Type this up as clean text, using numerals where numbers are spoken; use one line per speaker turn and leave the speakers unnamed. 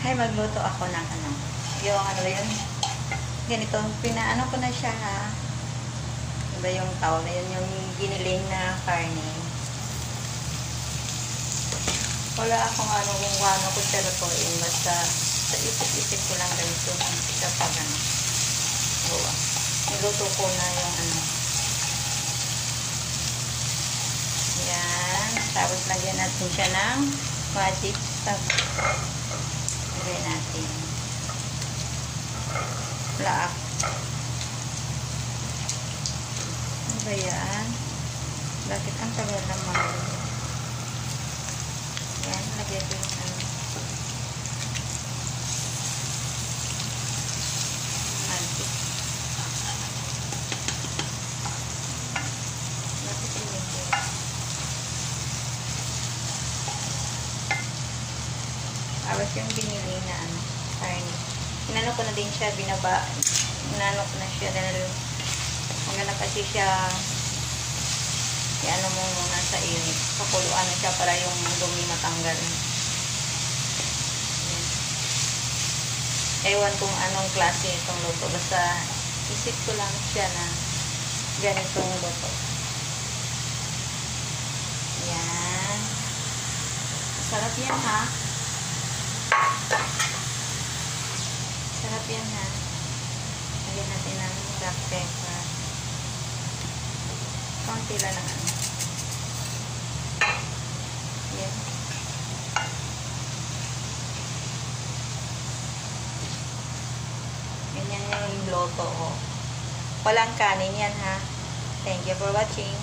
Ay, magluto ako ng ano. Yung ano yun. Ganito. Pinaano ko na siya ha. Diba yung tawag na yun? Yung giniling na karne. Wala akong ano kung ano ko siya lutuin. Basta sa isip-isip ko lang ganito. Sa pag ano. Gawa. Niluto ko na yung ano. Yan. Tapos lagyan natin siya ng magic stuff. Lagyan natin. Laak. Ano ba yan? Bakit ang tagal naman? Yan. Lagyan din ng magic. Bakit hindi? Tapos yung binili na ano, karne. Inano ko na din siya, inano ko na siya dahil maganda kasi siya i-ano mo muna sa init. Pakuluan na siya para yung dumi matanggal. Ewan kung anong klase itong luto. Basta isip ko lang siya na ganitong luto. Yan. Sarap yan ha. Sarap yan ha. Lagyan natin ng black pepper. Kaunti lang ng ano. Yan. Ganyan yung loto ko. Walang kanin yan ha. Thank you for watching.